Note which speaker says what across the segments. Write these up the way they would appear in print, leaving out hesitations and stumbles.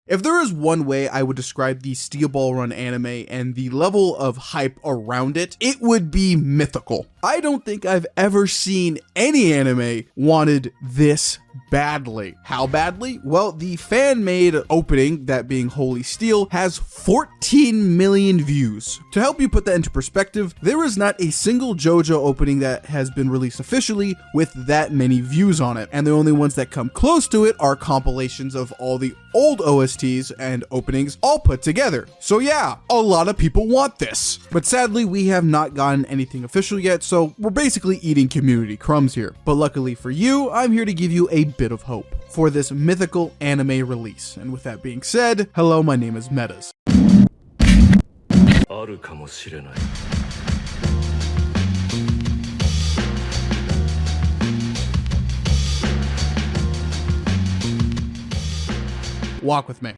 Speaker 1: If there is one way I would describe the Steel Ball Run anime and the level of hype around it, it would be mythical. I don't think I've ever seen any anime wanted this badly. How badly? Well, the fan-made opening, that being Holy Steel, has 14 million views. To help you put that into perspective, there is not a single JoJo opening that has been released officially with that many views on it, and the only ones that come close to it are compilations of all the old OSTs and openings all put together. So yeah, a lot of people want this. But sadly, we have not gotten anything official yet, so we're basically eating community crumbs here. But luckily for you, I'm here to give you a bit of hope for this mythical anime release. And with that being said, hello, my name is Metas. Walk with me.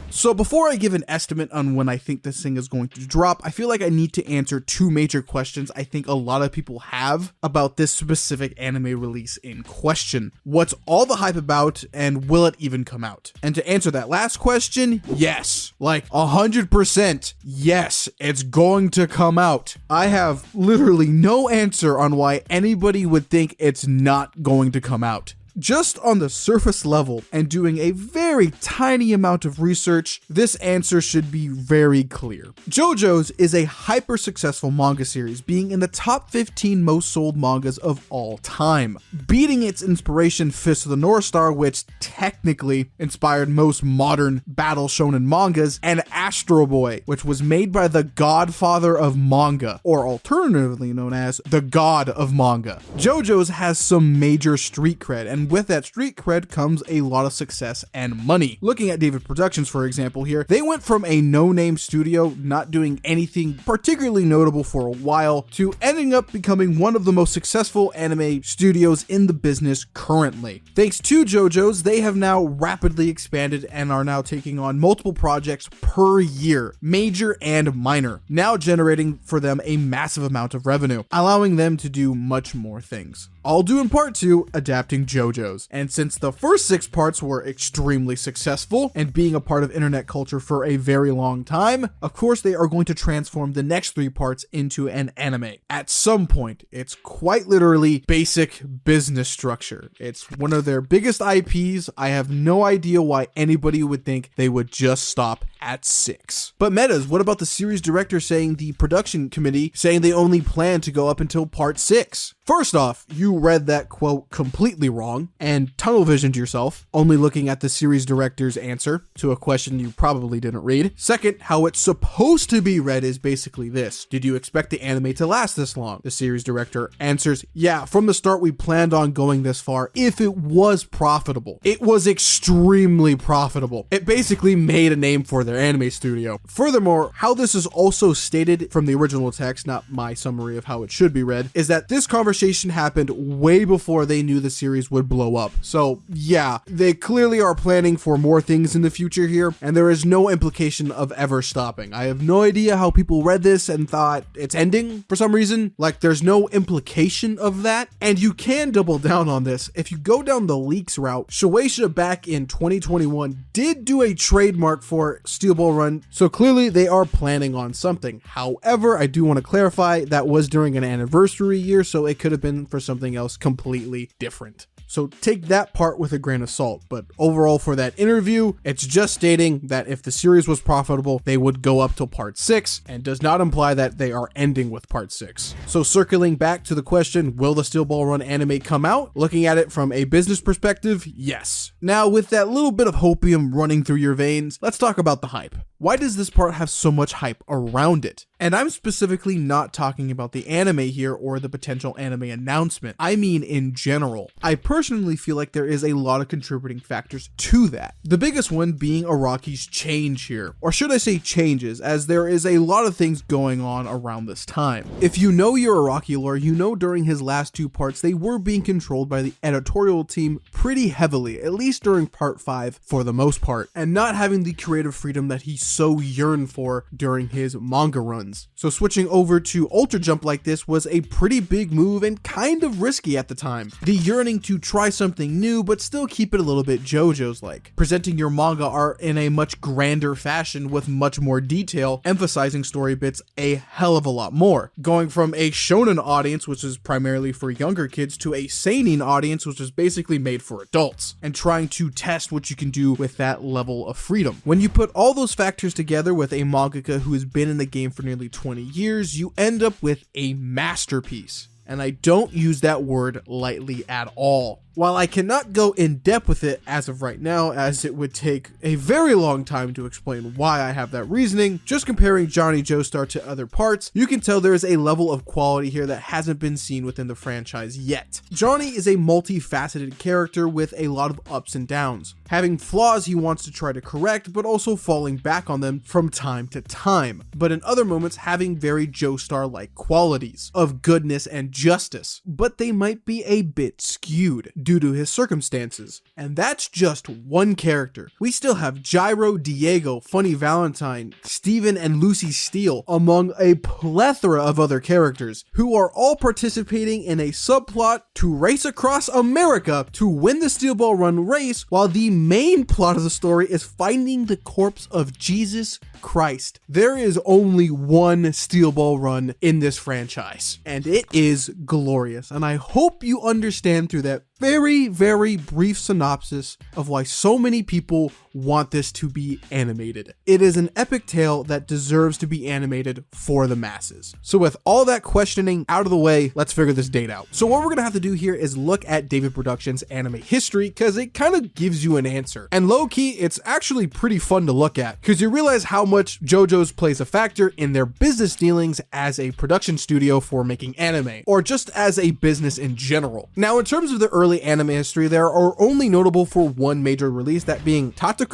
Speaker 1: So before I give an estimate on when I think this thing is going to drop, I feel like I need to answer two major questions I think a lot of people have about this specific anime release in question. What's all the hype about, and will it even come out? And to answer that last question, yes, like 100% yes, it's going to come out. I have literally no answer on why anybody would think it's not going to come out. Just on the surface level and doing a very tiny amount of research, this answer should be very clear. JoJos is a hyper successful manga series, being in the top 15 most sold mangas of all time, beating its inspiration Fist of the North Star, which technically inspired most modern battle shonen mangas, and Astro Boy, which was made by the godfather of manga, or alternatively known as the god of manga. JoJos has some major street cred, and with that street cred comes a lot of success and money. Looking at David Productions, for example here, they went from a no-name studio not doing anything particularly notable for a while to ending up becoming one of the most successful anime studios in the business currently. Thanks to JoJos, they have now rapidly expanded and are now taking on multiple projects per year, major and minor, now generating for them a massive amount of revenue, allowing them to do much more things. All due in part to adapting JoJos. And since the first 6 parts were extremely successful and being a part of internet culture for a very long time, of course they are going to transform the next 3 parts into an anime. At some point, it's quite literally basic business structure. It's one of their biggest IPs. I have no idea why anybody would think they would just stop at 6. But Metas, what about the series director saying the production committee saying they only plan to go up until part 6? First off, you read that quote completely wrong and tunnel visioned yourself, only looking at the series director's answer to a question you probably didn't read. Second, how it's supposed to be read is basically this: did you expect the anime to last this long? The series director answers, yeah, from the start we planned on going this far if it was profitable. It was extremely profitable. It basically made a name for their anime studio. Furthermore, how this is also stated from the original text, not my summary of how it should be read, is that this conversation happened way before they knew the series would blow up. So yeah, they clearly are planning for more things in the future here, and there is no implication of ever stopping. I have no idea how people read this and thought it's ending for some reason. Like, there's no implication of that, and you can double down on this. If you go down the leaks route, Shueisha back in 2021 did do a trademark for Steel Ball Run, so clearly they are planning on something. However, I do want to clarify that was during an anniversary year, so it could have been for something else completely different. So take that part with a grain of salt. But overall for that interview, it's just stating that if the series was profitable, they would go up till part 6, and does not imply that they are ending with part 6. So circling back to the question, will the Steel Ball Run anime come out? Looking at it from a business perspective, yes. Now with that little bit of hopium running through your veins, let's talk about the hype. Why does this part have so much hype around it? And I'm specifically not talking about the anime here or the potential anime announcement. I mean in general. I personally feel like there is a lot of contributing factors to that. The biggest one being Araki's change here, or should I say changes, as there is a lot of things going on around this time. If you know your Araki lore, you know during his last 2 parts they were being controlled by the editorial team pretty heavily, at least during part 5 for the most part, and not having the creative freedom that he so yearned for during his manga runs. So switching over to Ultra Jump like this was a pretty big move and kind of risky at the time. The yearning to try something new but still keep it a little bit JoJo's like, presenting your manga art in a much grander fashion with much more detail, emphasizing story bits a hell of a lot more. Going from a shonen audience, which is primarily for younger kids, to a seinen audience, which is basically made for adults, and trying to test what you can do with that level of freedom. When you put all those factors together with a mangaka who has been in the game for nearly 20 years, you end up with a masterpiece. And I don't use that word lightly at all. While I cannot go in depth with it as of right now, as it would take a very long time to explain why I have that reasoning, just comparing Johnny Joestar to other parts, you can tell there is a level of quality here that hasn't been seen within the franchise yet. Johnny is a multifaceted character with a lot of ups and downs, having flaws he wants to try to correct, but also falling back on them from time to time, but in other moments having very Joestar-like qualities of goodness and justice, but they might be a bit skewed due to his circumstances. And that's just one character. We still have Gyro, Diego, Funny Valentine, Steven, and Lucy Steele, among a plethora of other characters, who are all participating in a subplot to race across America to win the Steel Ball Run race, while the main plot of the story is finding the corpse of Jesus Christ. There is only one Steel Ball Run in this franchise, and it is glorious. And I hope you understand through that very, very brief synopsis of why so many people want this to be animated. It is an epic tale that deserves to be animated for the masses. So with all that questioning out of the way, let's figure this date out. So what we're gonna have to do here is look at David Productions' anime history, because it kind of gives you an answer. And low-key, it's actually pretty fun to look at, because you realize how much JoJo's plays a factor in their business dealings as a production studio for making anime, or just as a business in general. Now, in terms of the early anime history, they are only notable for one major release, that being Tataku,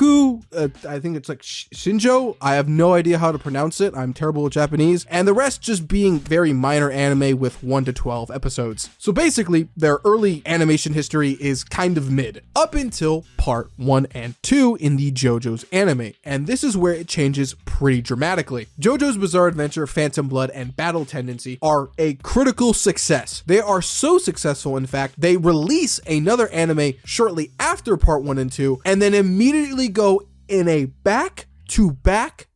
Speaker 1: I think it's like Shinjo. I have no idea how to pronounce it. I'm terrible with Japanese. And the rest just being very minor anime with 1 to 12 episodes. So basically, their early animation history is kind of mid, up until part 1 and 2 in the JoJo's anime. And this is where it changes pretty dramatically. JoJo's Bizarre Adventure, Phantom Blood, and Battle Tendency are a critical success. They are so successful, in fact, they release another anime shortly after part 1 and 2, and then immediately go in a back-to-back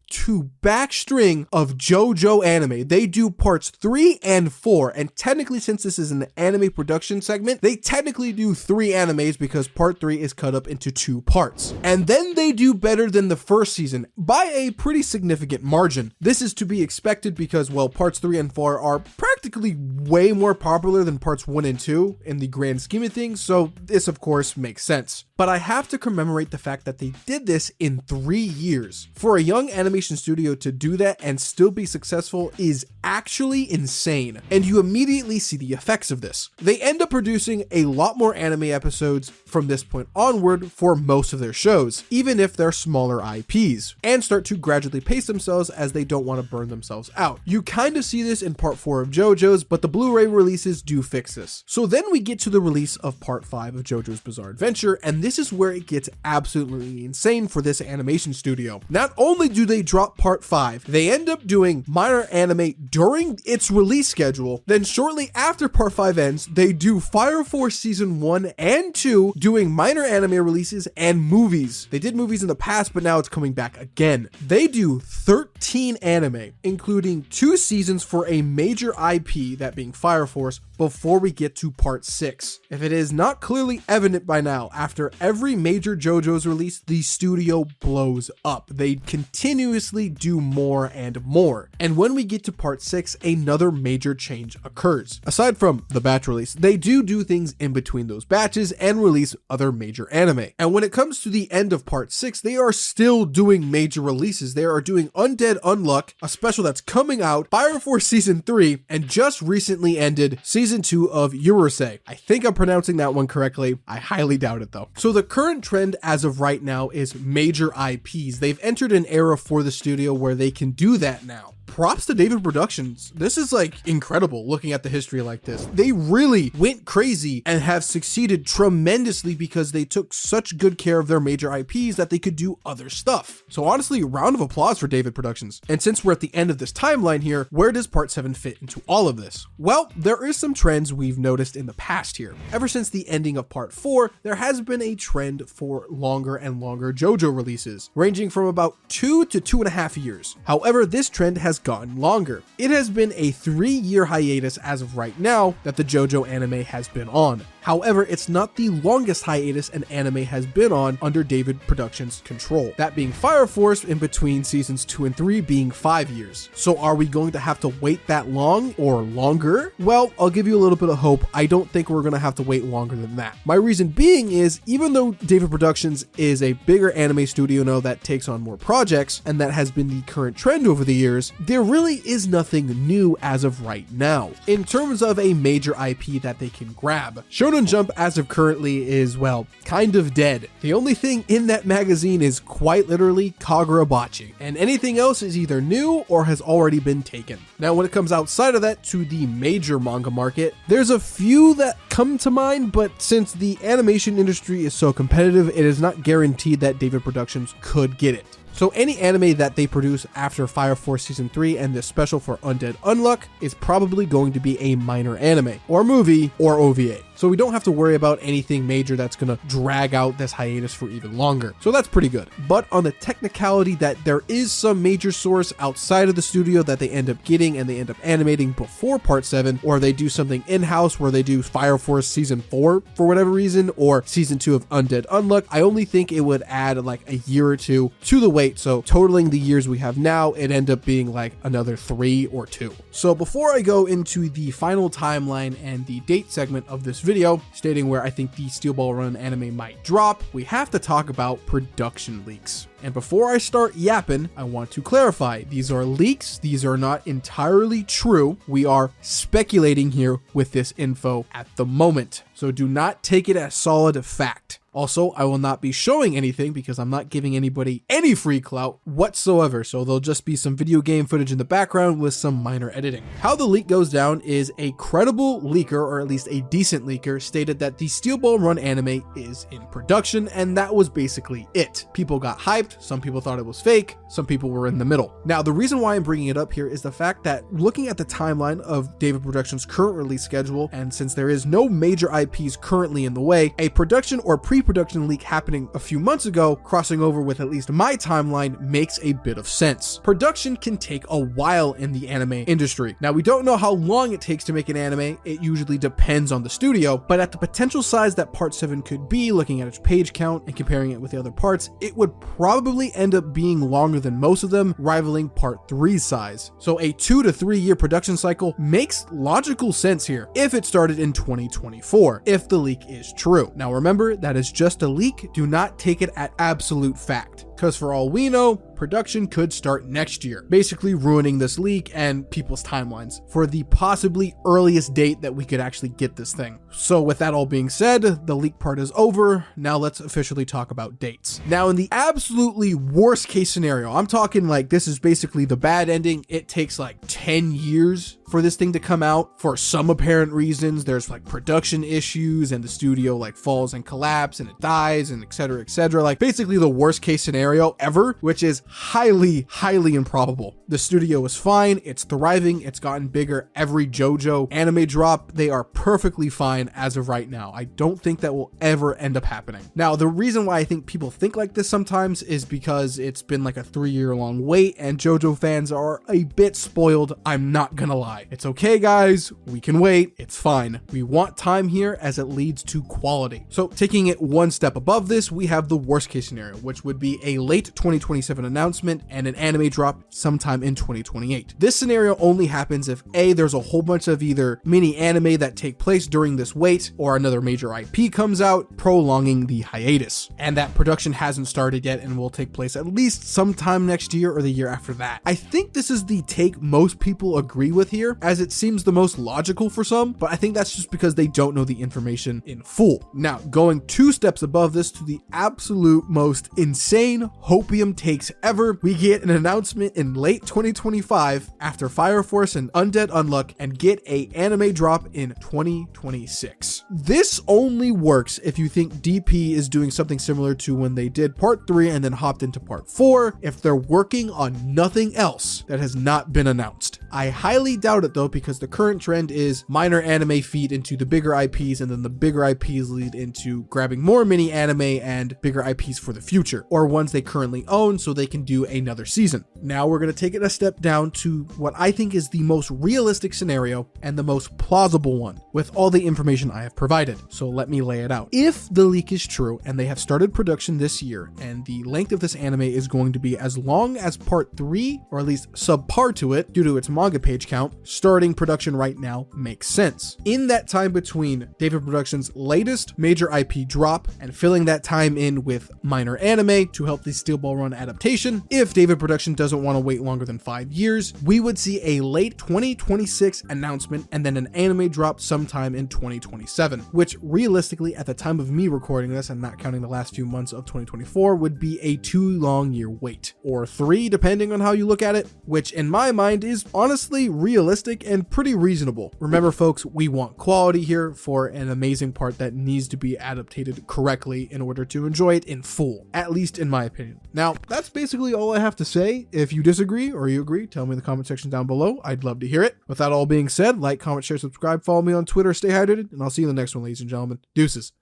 Speaker 1: string of JoJo anime. They do parts 3 and 4, and technically, since this is an anime production segment, they technically do 3 animes because part 3 is cut up into 2 parts. And then they do better than the first season by a pretty significant margin. This is to be expected because, well, parts 3 and 4 are practically way more popular than parts 1 and 2 in the grand scheme of things, so this of course makes sense. But I have to commemorate the fact that they did this in 3 years. For a young animation studio to do that and still be successful is actually insane, and you immediately see the effects of this. They end up producing a lot more anime episodes from this point onward for most of their shows, even if they're smaller IPs, and start to gradually pace themselves as they don't want to burn themselves out. You kind of see this in part 4 of JoJo's, but the Blu-ray releases do fix this. So then we get to the release of part 5 of JoJo's Bizarre Adventure, and this is where it gets absolutely insane for this animation studio. Not only do they drop part 5, they end up doing minor anime during its release schedule. Then shortly after part 5 ends, they do Fire Force season 1 and 2, doing minor anime releases and movies. They did movies in the past, but now it's coming back again. They do 13 anime, including 2 seasons for a major IP, that being Fire Force, before we get to part 6. If it is not clearly evident by now, after every major JoJo's release, the studio blows up. They continuously do more and more. And when we get to part 6, another major change occurs. Aside from the batch release, they do things in between those batches and release other major anime. And when it comes to the end of part 6, they are still doing major releases. They are doing Undead Unluck, a special that's coming out, Fire Force season 3, and just recently ended season 2 of Urusei. I think I'm pronouncing that one correctly. I highly doubt it though. So the current trend as of right now is major IPs. They've entered an era for the studio where they can do that now. props to David Productions. This is like incredible looking at the history like this. They really went crazy and have succeeded tremendously because they took such good care of their major IPs that they could do other stuff. So honestly, round of applause for David Productions. And since we're at the end of this timeline here, where does Part 7 fit into all of this? Well, there is some trends we've noticed in the past here. Ever since the ending of Part 4, there has been a trend for longer and longer JoJo releases, ranging from about 2 to 2.5 years. However, this trend has gotten longer. It has been a 3-year hiatus as of right now that the JoJo anime has been on. However, it's not the longest hiatus an anime has been on under David Productions' control. That being Fire Force, in between seasons 2 and 3 being 5 years. So are we going to have to wait that long or longer? Well, I'll give you a little bit of hope. I don't think we're going to have to wait longer than that. My reason being is, even though David Productions is a bigger anime studio now that takes on more projects, and that has been the current trend over the years, there really is nothing new as of right now. In terms of a major IP that they can grab, Shonen Jump as of currently is, well, kind of dead. The only thing in that magazine is quite literally Kagurabachi, and anything else is either new or has already been taken. Now, when it comes outside of that to the major manga market, there's a few that come to mind, but since the animation industry is so competitive, it is not guaranteed that David Productions could get it. So any anime that they produce after Fire Force Season 3 and the special for Undead Unluck is probably going to be a minor anime, or movie, or OVA. So we don't have to worry about anything major that's going to drag out this hiatus for even longer. So that's pretty good. But on the technicality that there is some major source outside of the studio that they end up getting and they end up animating before Part 7, or they do something in-house where they do Fire Force Season 4 for whatever reason, or Season 2 of Undead Unluck, I only think it would add like a year or two to the wait. So totaling the years we have now, it end up being like another 3 or 2. So before I go into the final timeline and the date segment of this video, stating where I think the Steel Ball Run anime might drop, we have to talk about production leaks. And before I start yapping, I want to clarify, these are leaks, these are not entirely true. We are speculating here with this info at the moment, so do not take it as solid fact. Also, I will not be showing anything because I'm not giving anybody any free clout whatsoever, so there'll just be some video game footage in the background with some minor editing. How the leak goes down is a credible leaker, or at least a decent leaker, stated that the Steel Ball Run anime is in production, and that was basically it. People got hyped, some people thought it was fake, some people were in the middle. Now, the reason why I'm bringing it up here is the fact that looking at the timeline of David Productions' current release schedule, and since there is no major IPs currently in the way, a production or pre-production leak happening a few months ago, crossing over with at least my timeline, makes a bit of sense. Production can take a while in the anime industry. Now, we don't know how long it takes to make an anime. It usually depends on the studio, but at the potential size that Part 7 could be, looking at its page count and comparing it with the other parts, it would probably end up being longer than most of them, rivaling Part 3's size. So a 2 to 3 year production cycle makes logical sense here if it started in 2024, if the leak is true. Now remember, that is just a leak. Do not take it at absolute fact, because for all we know, production could start next year, basically ruining this leak and people's timelines for the possibly earliest date that we could actually get this thing. So with that all being said, the leak part is over. Now let's officially talk about dates. Now, in the absolutely worst case scenario, I'm talking like this is basically the bad ending. It takes like 10 years for this thing to come out for some apparent reasons. There's like production issues and the studio like falls and collapses and it dies and etc. Like basically the worst case scenario ever, which is highly improbable. The studio is fine, it's thriving, it's gotten bigger. Every JoJo anime drop, they are perfectly fine as of right now. I don't think that will ever end up happening. Now, the reason why I think people think like this sometimes is because it's been like a 3-year long wait and JoJo fans are a bit spoiled. I'm not gonna lie. It's okay, guys, we can wait, it's fine. We want time here as it leads to quality. So taking it one step above this, we have the worst case scenario, which would be a late 2027 announcement and an anime drop sometime in 2028. This scenario only happens if A, there's a whole bunch of either mini anime that take place during this wait, or another major IP comes out, prolonging the hiatus, and that production hasn't started yet and will take place at least sometime next year or the year after that. I think this is the take most people agree with here, as it seems the most logical for some, but I think that's just because they don't know the information in full. Now, going 2 steps above this to the absolute most insane hopium takes ever, we get an announcement in late 2025 after Fire Force and Undead Unluck, and get a anime drop in 2026. This only works if you think DP is doing something similar to when they did part 3 and then hopped into part 4, if they're working on nothing else that has not been announced. I highly doubt it though, because the current trend is minor anime feed into the bigger IPs, and then the bigger IPs lead into grabbing more mini anime and bigger IPs for the future, or ones they currently own so they can do another season. Now we're going to take it a step down to what I think is the most realistic scenario and the most plausible one with all the information I have provided. So let me lay it out. If the leak is true and they have started production this year, and the length of this anime is going to be as long as part 3, or at least subpar to it due to its manga page count, starting production right now makes sense. In that time between David Productions' latest major IP drop and filling that time in with minor anime to help the Steel Ball Run adaptation, if David Production doesn't want to wait longer than 5 years, we would see a late 2026 announcement and then an anime drop sometime in 2027, which realistically at the time of me recording this, and not counting the last few months of 2024, would be a 2 long year wait, or 3 depending on how you look at it, which in my mind is honestly realistic and pretty reasonable. Remember folks, we want quality here for an amazing part that needs to be adapted correctly in order to enjoy it in full, at least in my opinion. Now, that's basically all I have to say. If you disagree or you agree, tell me in the comment section down below. I'd love to hear it. With that all being said, like, comment, share, subscribe, follow me on Twitter, stay hydrated, and I'll see you in the next one, ladies and gentlemen. Deuces.